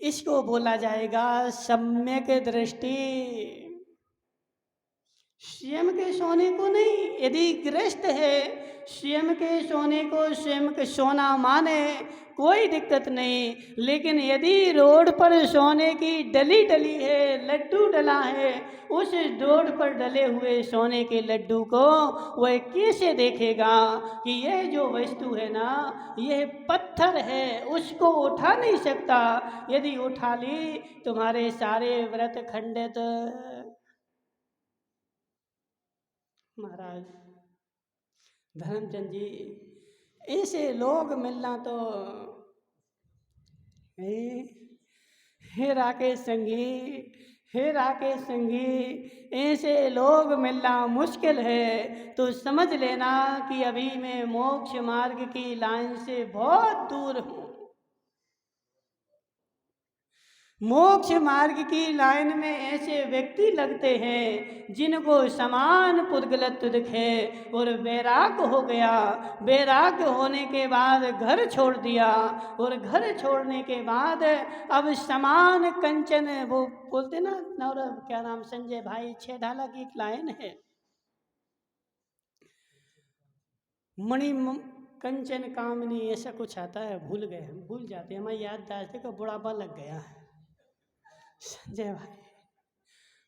इसको बोला जाएगा सम्यक दृष्टि। स्वयं के सोने को नहीं, यदि ग्रस्त है स्वयं के सोने को स्वयं के सोना माने, कोई दिक्कत नहीं। लेकिन यदि रोड पर सोने की डली डली है, लड्डू डला है, उस रोड पर डले हुए सोने के लड्डू को वह कैसे देखेगा कि यह जो वस्तु है ना, यह पत्थर है, उसको उठा नहीं सकता। यदि उठा ली तुम्हारे सारे व्रत खंडित। महाराज धर्मचंद जी, ऐसे लोग मिलना तो हे राकेश संगी, हे राकेश संगी, ऐसे लोग मिलना मुश्किल है। तो समझ लेना कि अभी मैं मोक्ष मार्ग की लाइन से बहुत दूर हूँ। मोक्ष मार्ग की लाइन में ऐसे व्यक्ति लगते हैं जिनको समान पुद्गलत्व दिखे और वैराग्य हो गया। वैराग्य होने के बाद घर छोड़ दिया, और घर छोड़ने के बाद अब समान कंचन, वो बोलते ना नौरव, क्या नाम, संजय भाई, 6 ढाला की एक लाइन है, मणि कंचन कामनी, ऐसा कुछ आता है, भूल गए हम, भूल जाते हैं, हमारी याददाश्त को बुढ़ापा लग गया है संजय भाई।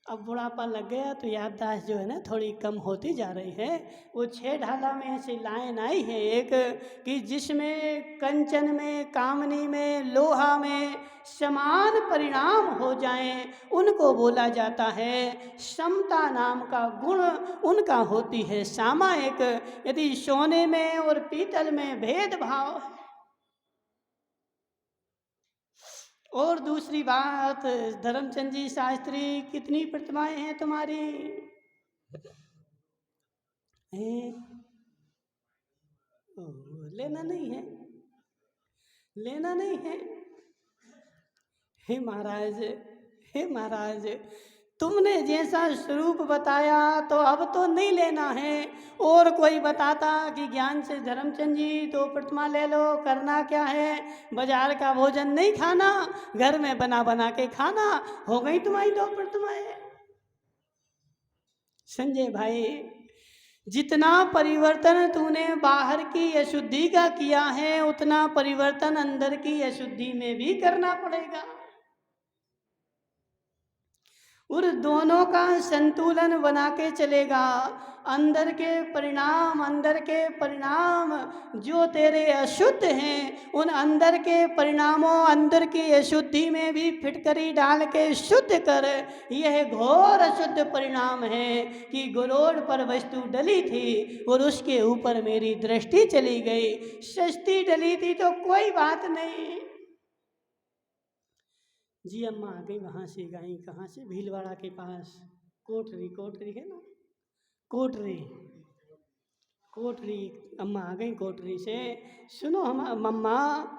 अब बुढ़ापा लग गया तो याददाश्त जो है ना थोड़ी कम होती जा रही है। वो 6 ढाला में ऐसी लाइन आई है एक, कि जिसमें कंचन में, कामनी में, लोहा में समान परिणाम हो जाएं, उनको बोला जाता है समता नाम का गुण उनका होती है सामायिक। यदि सोने में और पीतल में भेदभाव। और दूसरी बात, धर्मचंद जी शास्त्री, कितनी प्रतिमाएं हैं तुम्हारी? लेना नहीं है, लेना नहीं है। हे महाराज, हे महाराज, तुमने जैसा स्वरूप बताया तो अब तो नहीं लेना है। और कोई बताता कि ज्ञान से धर्मचंद जी 2 प्रतिमा ले लो, करना क्या है, बाजार का भोजन नहीं खाना, घर में बना बना के खाना, हो गई तुम्हारी 2 प्रतिमाएं। संजय भाई, जितना परिवर्तन तूने बाहर की अशुद्धि का किया है, उतना परिवर्तन अंदर की अशुद्धि में भी करना पड़ेगा। और दोनों का संतुलन बना के चलेगा। अंदर के परिणाम जो तेरे अशुद्ध हैं, उन अंदर के परिणामों, अंदर की अशुद्धि में भी फिटकरी डाल के शुद्ध कर। यह घोर अशुद्ध परिणाम है कि गुरोड़ पर वस्तु डली थी और उसके ऊपर मेरी दृष्टि चली गई। सस्ती डली थी तो कोई बात नहीं। जी अम्मा आ गई वहाँ से, गई कहाँ से, भीलवाड़ा के पास, कोटरी, कोटरी है ना, कोटरी, कोटरी। अम्मा आ गई कोटरी से। सुनो हम मम्मा,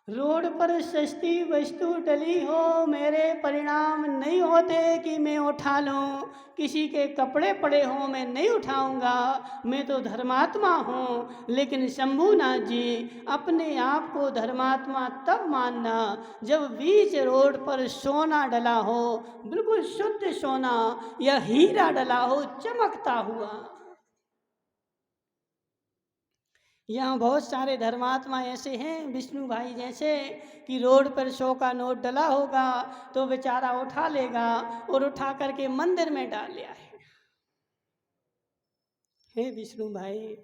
रोड पर सस्ती वस्तु डली हो, मेरे परिणाम नहीं होते कि मैं उठा लूँ। किसी के कपड़े पड़े हों, मैं नहीं उठाऊंगा, मैं तो धर्मात्मा हूँ। लेकिन शंभुनाथ जी, अपने आप को धर्मात्मा तब मानना जब बीच रोड पर सोना डला हो, बिल्कुल शुद्ध सोना या हीरा डला हो, चमकता हुआ। यहाँ बहुत सारे धर्मात्मा ऐसे हैं, विष्णु भाई जैसे, कि रोड पर 100 का नोट डला होगा तो बेचारा उठा लेगा और उठा करके मंदिर में डाल ले आए। हे विष्णु भाई,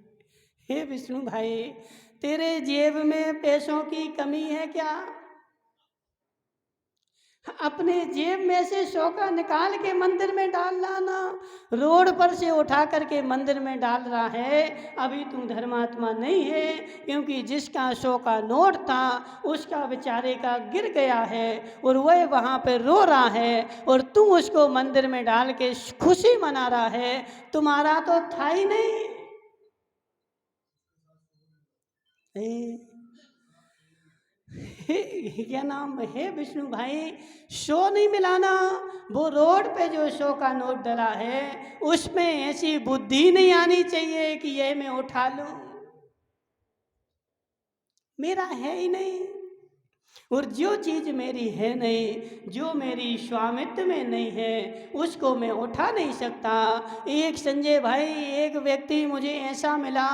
हे विष्णु भाई, तेरे जेब में पैसों की कमी है क्या? अपने जेब में से 100 का निकाल के मंदिर में डाल लाना, रोड पर से उठा करके मंदिर में डाल रहा है, अभी तू धर्मात्मा नहीं है। क्योंकि जिसका 100 का नोट था उसका बेचारे का गिर गया है और वह वहाँ पे रो रहा है, और तू उसको मंदिर में डाल के खुशी मना रहा है। तुम्हारा तो था ही नहीं। क्या नाम है विष्णु भाई, 100 नहीं मिलाना, वो रोड पे जो 100 का नोट डला है उसमें ऐसी बुद्धि नहीं आनी चाहिए कि ये मैं उठा लूं, मेरा है ही नहीं। और जो चीज़ मेरी है नहीं, जो मेरी स्वामित्व में नहीं है, उसको मैं उठा नहीं सकता। एक संजय भाई, एक व्यक्ति मुझे ऐसा मिला,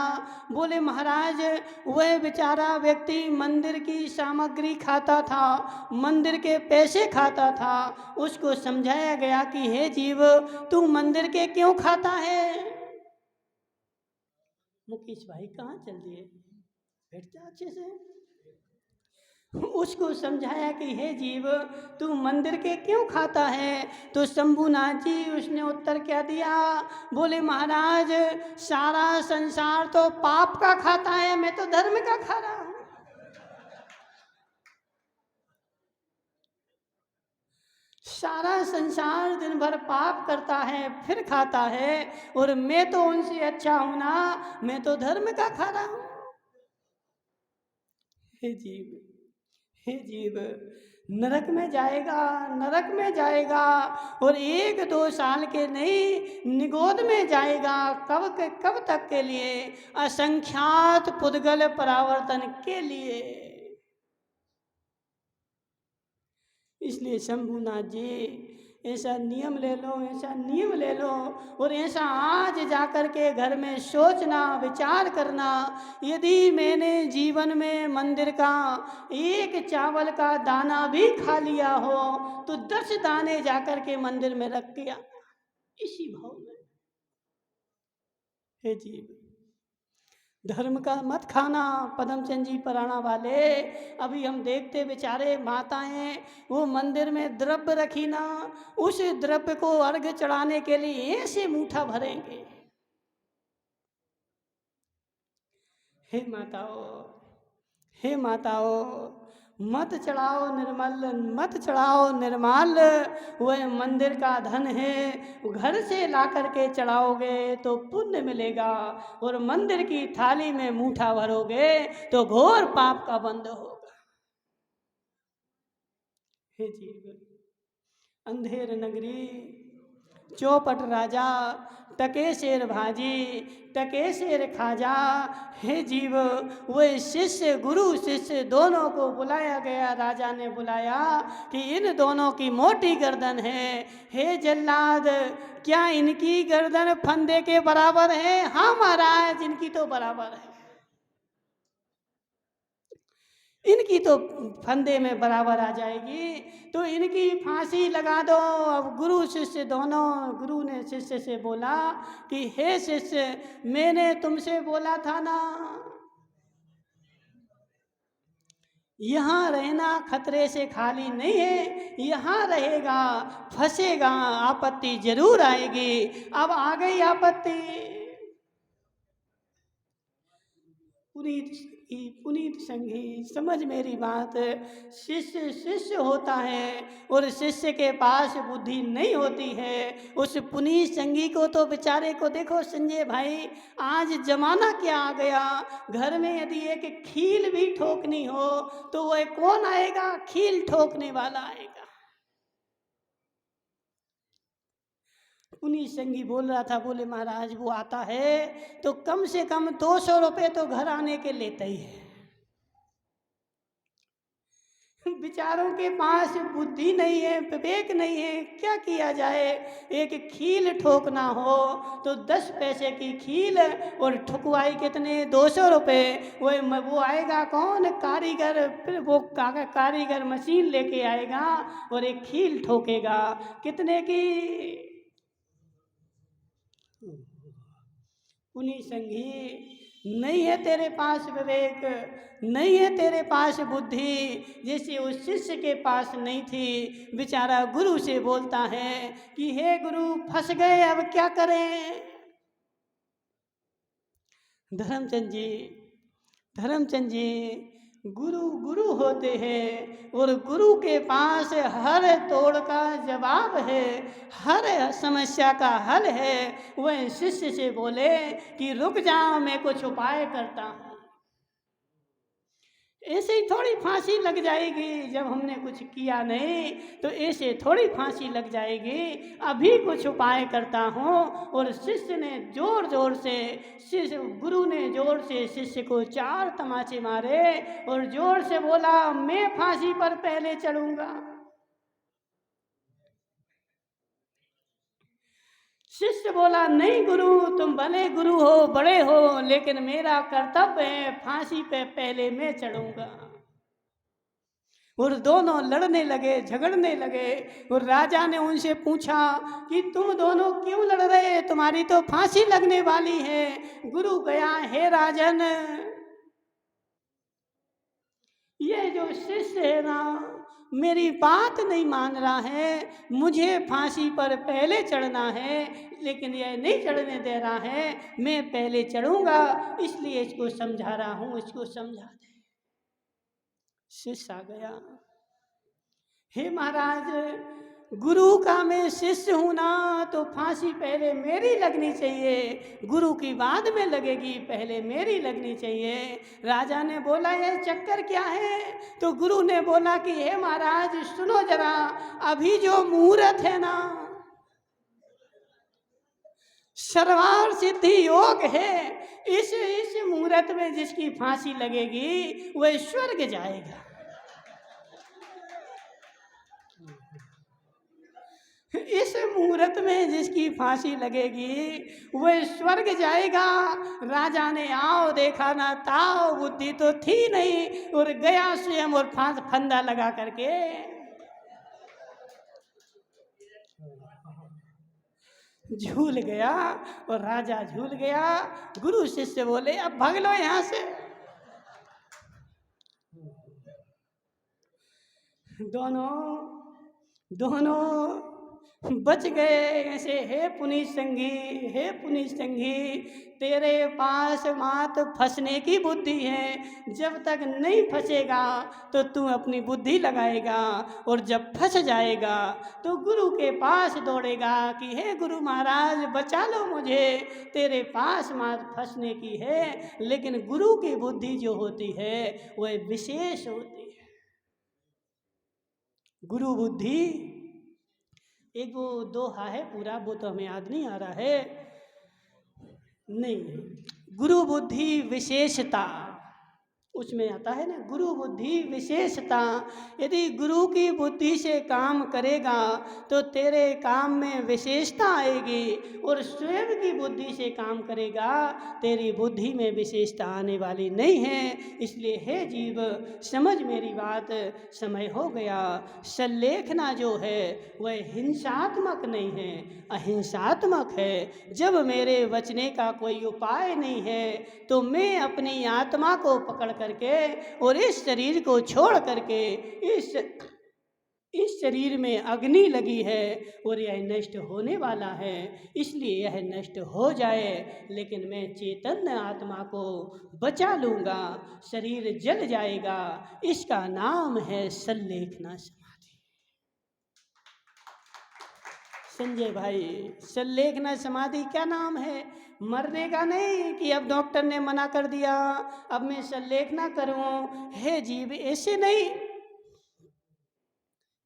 बोले महाराज वह बेचारा व्यक्ति मंदिर की सामग्री खाता था, मंदिर के पैसे खाता था। उसको समझाया गया कि हे जीव, तू मंदिर के क्यों खाता है। मुकेश भाई कहाँ चल दिए, बैठ जा अच्छे से। उसको समझाया कि हे जीव, तू मंदिर के क्यों खाता है। तो शंभूनाथ जी उसने उत्तर क्या दिया, बोले महाराज सारा संसार तो पाप का खाता है, मैं तो धर्म का खा रहा हूँ। सारा संसार दिन भर पाप करता है फिर खाता है, और मैं तो उनसे अच्छा हूं ना, मैं तो धर्म का खा रहा हूं। हे जीव, हे जीव, नरक में जाएगा, नरक में जाएगा, और 1-2 साल के नहीं निगोद में जाएगा। कब तक के लिए, असंख्यात पुद्गल परावर्तन के लिए। इसलिए शंभूनाथ जी ऐसा नियम ले लो, ऐसा नियम ले लो, और ऐसा आज जाकर के घर में सोचना विचार करना, यदि मैंने जीवन में मंदिर का 1 चावल का दाना भी खा लिया हो तो 10 दाने जाकर के मंदिर में रख दिया, इसी भाव में। हे जीव, धर्म का मत खाना। पदमचंद जी पराना वाले, अभी हम देखते बेचारे माताएं वो मंदिर में द्रव्य रखी ना, उस द्रव्य को अर्घ चढ़ाने के लिए ऐसे मूठा भरेंगे। हे माताओं, हे माताओं, मत चढ़ाओ निर्मल, मत चढ़ाओ निर्माल, वह मंदिर का धन है, घर से ला करके चढ़ाओगे तो पुण्य मिलेगा, और मंदिर की थाली में मूठा भरोगे तो घोर पाप का बंध होगा। हे जीव, अंधेर नगरी, चौपट राजा, टके शेर भाजी, टके शेर खाजा। हे जीव, वह शिष्य गुरु शिष्य दोनों को बुलाया गया। राजा ने बुलाया कि इन दोनों की मोटी गर्दन है, हे जल्लाद क्या इनकी गर्दन फंदे के बराबर है। हाँ महाराज, इनकी तो बराबर है, इनकी तो फंदे में बराबर आ जाएगी, तो इनकी फांसी लगा दो। अब गुरु शिष्य दोनों, गुरु ने शिष्य से बोला कि हे शिष्य, मैंने तुमसे बोला था ना, यहाँ रहना खतरे से खाली नहीं है, यहाँ रहेगा फंसेगा, आपत्ति जरूर आएगी। अब आ गई आपत्ति। पुनीत संगी, समझ मेरी बात। शिष्य शिष्य होता है और शिष्य के पास बुद्धि नहीं होती है। उस पुनीत संगी को तो बेचारे को देखो संजय भाई, आज जमाना क्या आ गया, घर में यदि एक खील भी ठोकनी हो तो वह कौन आएगा, खील ठोकने वाला आएगा। पुनीत संगी बोल रहा था, बोले महाराज वो आता है तो कम से कम 200 रुपये तो घर आने के लेता ही है। बेचारों के पास बुद्धि नहीं है, विवेक नहीं है, क्या किया जाए। एक खील ठोकना हो तो 10 पैसे की खील, और ठुकवाई कितने, 200 रुपये। वो आएगा कौन, कारीगर, फिर वो कारीगर मशीन लेके आएगा और एक खील ठोकेगा, कितने की। पुनीत संगी नहीं है तेरे पास विवेक, नहीं है तेरे पास बुद्धि, जैसे उस शिष्य के पास नहीं थी। बेचारा गुरु से बोलता है कि हे गुरु फंस गए, अब क्या करें। धर्मचंद जी, धर्मचंद जी गुरु गुरु होते हैं और गुरु के पास हर तोड़ का जवाब है, हर समस्या का हल है। वह शिष्य से बोले कि रुक जाओ, मैं कुछ उपाय करता हूँ। ऐसे ही थोड़ी फांसी लग जाएगी, जब हमने कुछ किया नहीं तो ऐसे थोड़ी फांसी लग जाएगी। अभी कुछ उपाय करता हूँ। और शिष्य ने जोर जोर से, गुरु ने जोर से शिष्य को 4 तमाचे मारे और जोर से बोला, मैं फांसी पर पहले चढ़ूंगा। शिष्य बोला, नहीं गुरु, तुम भले गुरु हो, बड़े हो, लेकिन मेरा कर्तव्य है, फांसी पे पहले मैं चढ़ूंगा। और दोनों लड़ने लगे, झगड़ने लगे। और राजा ने उनसे पूछा कि तुम दोनों क्यों लड़ रहे, तुम्हारी तो फांसी लगने वाली है। गुरु गया, हे राजन, ये जो शिष्य है ना, मेरी बात नहीं मान रहा है, मुझे फांसी पर पहले चढ़ना है, लेकिन यह नहीं चढ़ने दे रहा है। मैं पहले चढ़ूंगा, इसलिए इसको समझा रहा हूँ, इसको समझा दे। शिष्य आ गया, हे महाराज, गुरु का मैं शिष्य हूं ना, तो फांसी पहले मेरी लगनी चाहिए, गुरु की बाद में लगेगी, पहले मेरी लगनी चाहिए। राजा ने बोला, ये चक्कर क्या है? तो गुरु ने बोला कि हे महाराज सुनो जरा, अभी जो मुहूर्त है ना, सर्वार सिद्धि योग है, इस मुहूर्त में जिसकी फांसी लगेगी वह स्वर्ग जाएगा। इस मुहूर्त में जिसकी फांसी लगेगी वह स्वर्ग जाएगा। राजा ने आओ देखा ना ताओ, बुद्धि तो थी नहीं, और गया स्वयं और फंदा लगा करके झूल गया। और राजा झूल गया। गुरु शिष्य बोले, अब भाग लो यहां से। दोनों दोनों बच गए। ऐसे, हे पुनीत संगी, हे पुनीत संगी, तेरे पास मात फंसने की बुद्धि है, जब तक नहीं फंसेगा तो तू अपनी बुद्धि लगाएगा, और जब फंस जाएगा तो गुरु के पास दौड़ेगा कि हे गुरु महाराज बचा लो मुझे, तेरे पास मात फंसने की है। लेकिन गुरु की बुद्धि जो होती है वह विशेष होती है। गुरु बुद्धि, एक वो दोहा है पूरा, वो तो हमें याद नहीं आ रहा है। नहीं, गुरु बुद्धि विशेषता, उसमें आता है ना, गुरु बुद्धि विशेषता। यदि गुरु की बुद्धि से काम करेगा तो तेरे काम में विशेषता आएगी, और स्वयं की बुद्धि से काम करेगा तेरी बुद्धि में विशेषता आने वाली नहीं है। इसलिए हे जीव समझ मेरी बात, समय हो गया। सल्लेखना जो है वह हिंसात्मक नहीं है, अहिंसात्मक है। जब मेरे बचने का कोई उपाय नहीं है तो मैं अपनी आत्मा को पकड़ करके और इस शरीर को छोड़ करके, इस शरीर में अग्नि लगी है और यह नष्ट होने वाला है, इसलिए यह नष्ट हो जाए, लेकिन मैं चैतन्य आत्मा को बचा लूँगा। शरीर जल जाएगा, इसका नाम है सल्लेखना समाधि। संजय भाई, सल्लेखना समाधि क्या नाम है? मरने का नहीं कि अब डॉक्टर ने मना कर दिया अब मैं सल्लेखना करूं। हे जीव, ऐसे नहीं।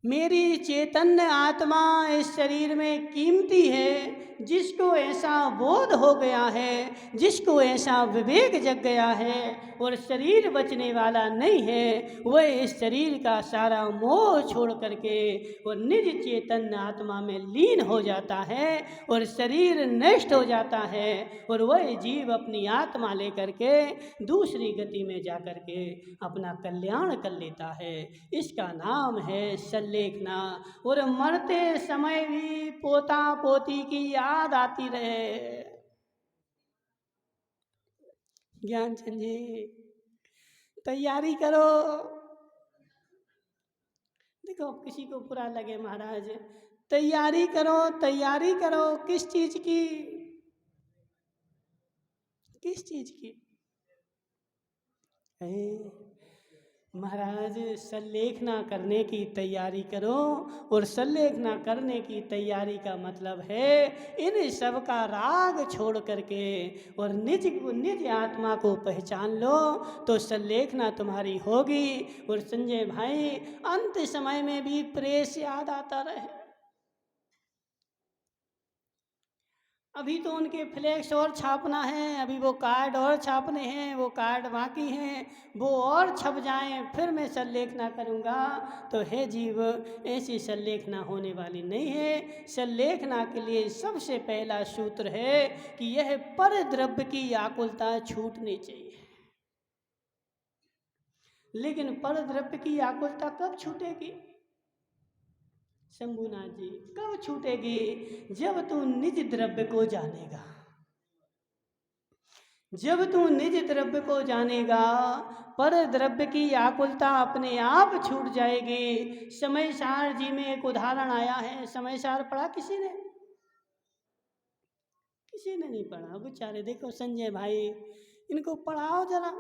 मेरी चैतन्य आत्मा इस शरीर में कीमती है। जिसको ऐसा बोध हो गया है, जिसको ऐसा विवेक जग गया है और शरीर बचने वाला नहीं है, वह इस शरीर का सारा मोह छोड़ करके और निज चैतन्य आत्मा में लीन हो जाता है और शरीर नष्ट हो जाता है, और वह जीव अपनी आत्मा लेकर के दूसरी गति में जा कर के अपना कल्याण कर लेता है। इसका नाम है सल्लेखना। और मरते समय भी पोता पोती की याद आती रहे, ज्ञानचंद जी तैयारी करो। देखो किसी को बुरा लगे महाराज, तैयारी करो, तैयारी करो किस चीज की, किस चीज की? महाराज सल्लेखना करने की तैयारी करो, और सल्लेखना करने की तैयारी का मतलब है इन सब का राग छोड़ करके और निज आत्मा को पहचान लो, तो सल्लेखना तुम्हारी होगी। और संजय भाई अंत समय में भी प्रेस याद आता रहे। अभी तो उनके फ्लैक्स और छापना है, अभी वो कार्ड और छापने हैं, वो कार्ड बाकी हैं, वो और छप जाएं फिर मैं सल्लेखना करूँगा। तो हे जीव, ऐसी सल्लेखना होने वाली नहीं है। सल्लेखना के लिए सबसे पहला सूत्र है कि यह पर द्रव्य की आकुलता छूटनी चाहिए। लेकिन पर द्रव्य की आकुलता कब छूटेगी शंभुनाथ जी? कब छूटेगी? जब तू निज द्रव्य को जानेगा। जब तू निज द्रव्य को जानेगा, पर द्रव्य की आकुलता अपने आप छूट जाएगी। समय सार जी में एक उदाहरण आया है। समय सार पढ़ा किसी ने? किसी ने नहीं पढ़ा बेचारे। देखो संजय भाई, इनको पढ़ाओ जरा,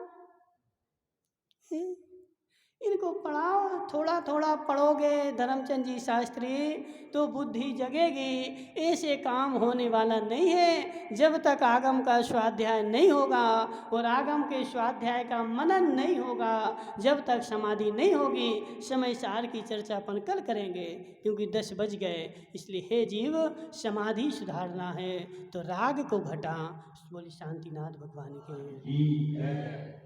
इनको पढ़ाओ, थोड़ा थोड़ा पढ़ोगे धर्मचंद जी शास्त्री तो बुद्धि जगेगी। ऐसे काम होने वाला नहीं है जब तक आगम का स्वाध्याय नहीं होगा, और आगम के स्वाध्याय का मनन नहीं होगा, जब तक समाधि नहीं होगी। समय सार की चर्चा अपन कल करेंगे, क्योंकि 10 बज गए। इसलिए हे जीव, समाधि सुधारना है तो राग को घटा। बोले शांतिनाथ भगवान के। जी है।